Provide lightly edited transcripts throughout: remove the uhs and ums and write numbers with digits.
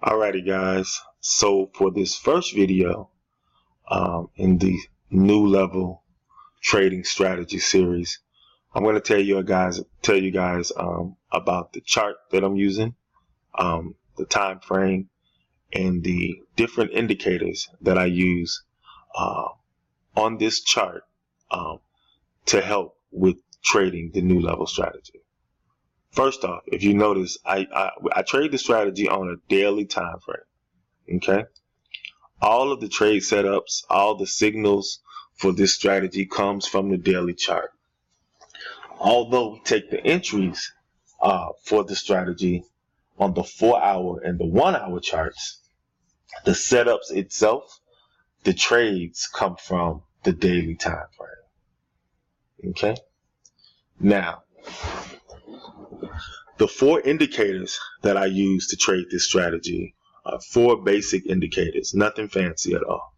Alrighty guys, so for this first video in the new level trading strategy series, I'm going to tell you guys about the chart that I'm using, the time frame, and the different indicators that I use on this chart to help with trading the new level strategy. First off, if you notice, I trade the strategy on a daily time frame. Okay, all of the trade setups, all the signals for this strategy comes from the daily chart. Although we take the entries for the strategy on the 4-hour and the 1-hour charts, the setups itself, the trades come from the daily time frame. Okay, now the 4 indicators that I use to trade this strategy are 4 basic indicators, nothing fancy at all.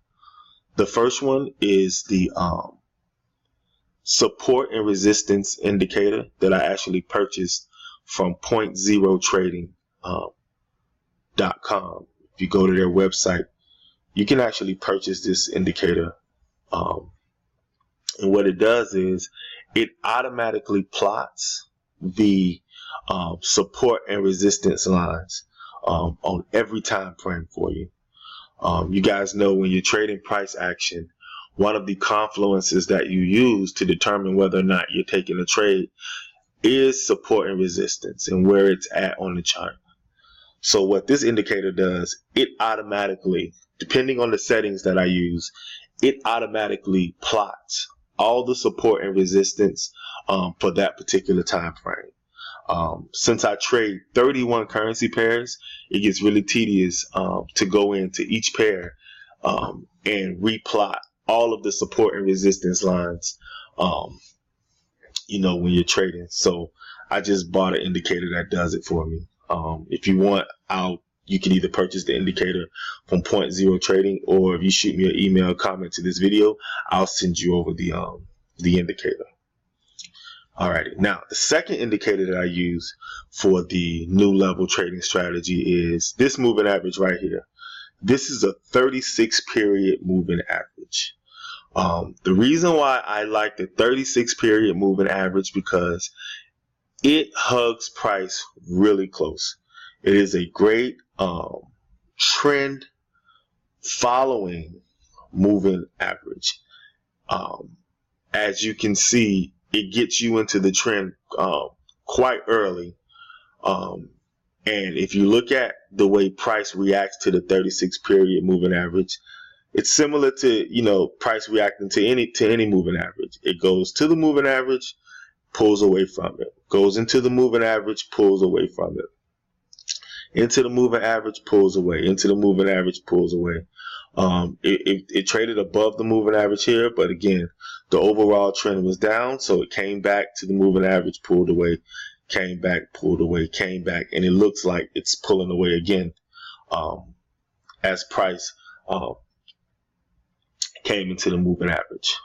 The first one is the support and resistance indicator that I actually purchased from .0trading.com. If you go to their website, you can actually purchase this indicator. And what it does is it automatically plots the support and resistance lines on every time frame for you. You guys know when you're trading price action, one of the confluences that you use to determine whether or not you're taking a trade is support and resistance and where it's at on the chart. So what this indicator does, it automatically, depending on the settings that I use, it automatically plots all the support and resistance for that particular time frame. Since I trade 31 currency pairs, it gets really tedious to go into each pair and replot all of the support and resistance lines, when you're trading. So I just bought an indicator that does it for me. If you want, you can either purchase the indicator from .0trading, or if you shoot me an email comment to this video, I'll send you over the indicator. Alrighty, now the second indicator that I use for the new level trading strategy is this moving average right here. This is a 36 period moving average. The reason why I like the 36 period moving average, because it hugs price really close. It is a great trend following moving average. As you can see, it gets you into the trend quite early. And if you look at the way price reacts to the 36 period moving average, it's similar to, price reacting to any moving average. It goes to the moving average, pulls away from it. Goes into the moving average, pulls away from it. Into the moving average, pulls away. Into the moving average, pulls away. It traded above the moving average here, but again, the overall trend was down, so it came back to the moving average, pulled away, came back, pulled away, came back, and it looks like it's pulling away again as price came into the moving average.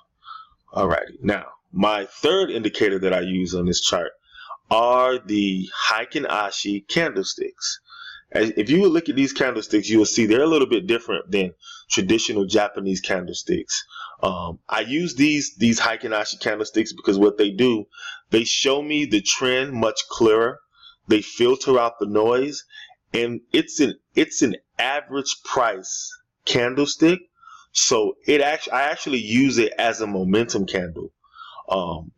Alrighty, now my third indicator that I use on this chart are the Kandachi candlesticks. If you would look at these candlesticks, you will see they're a little bit different than traditional Japanese candlesticks. I use these Kandachi candlesticks because what they do, they show me the trend much clearer. They filter out the noise, and it's an average price candlestick. So I actually use it as a momentum candle.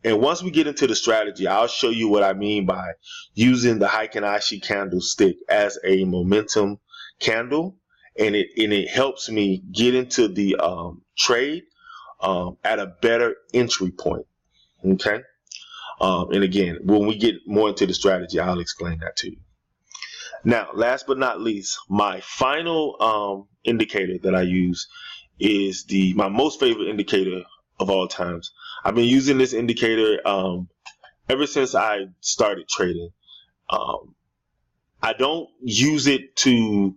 And once we get into the strategy, I'll show you what I mean by using the Kandachi candlestick as a momentum candle, and it helps me get into the trade at a better entry point. Okay, and again, when we get more into the strategy, I'll explain that to you. Now, last but not least, my final indicator that I use is my most favorite indicator of all times. I've been using this indicator ever since I started trading. I don't use it to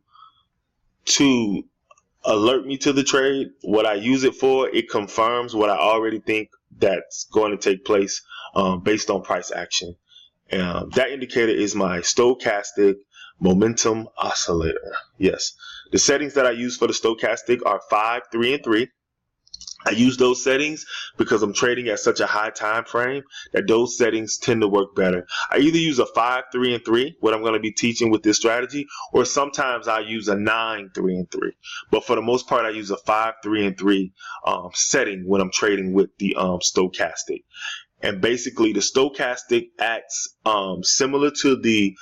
alert me to the trade. What I use it for, it confirms what I already think that's going to take place based on price action. That indicator is my Stochastic momentum oscillator. Yes, the settings that I use for the stochastic are 5, 3, and 3. I use those settings because I'm trading at such a high time frame that those settings tend to work better. I either use a 5, 3, and 3, what I'm going to be teaching with this strategy, or sometimes I use a 9, 3, and 3. But for the most part, I use a 5, 3, and 3 setting when I'm trading with the stochastic. And basically, the stochastic acts similar to the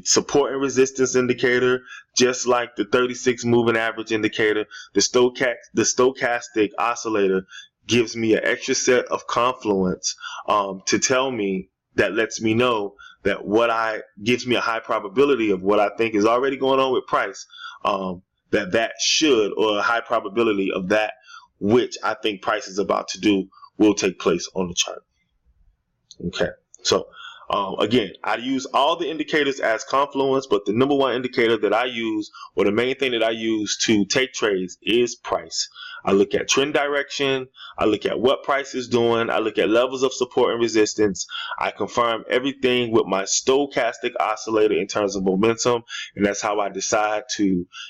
support and resistance indicator, just like the 36 moving average indicator. The stochastic oscillator gives me an extra set of confluence to tell me, that lets me know that gives me a high probability of what I think is already going on with price, that should, or a high probability of that which I think price is about to do will take place on the chart. Okay, so again, I use all the indicators as confluence, but the number one indicator that I use, or the main thing that I use to take trades, is price. I look at trend direction, I look at what price is doing, I look at levels of support and resistance, I confirm everything with my stochastic oscillator in terms of momentum, and that's how I decide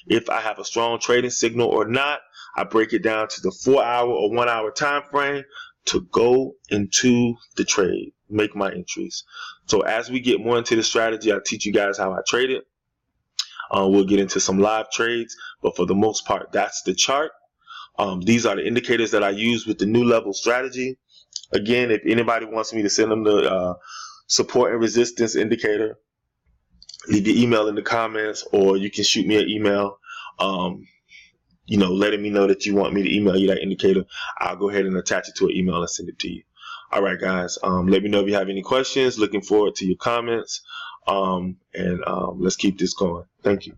if I have a strong trading signal or not. I break it down to the 4-hour or 1-hour time frame to go into the trade, make my entries. So as we get more into the strategy, I'll teach you guys how I trade it. We'll get into some live trades, but for the most part, that's the chart. These are the indicators that I use with the new level strategy. Again, if anybody wants me to send them the support and resistance indicator, leave your email in the comments, or you can shoot me an email, letting me know that you want me to email you that indicator. I'll go ahead and attach it to an email and send it to you. All right, guys. Let me know if you have any questions. Looking forward to your comments. And let's keep this going. Thank you.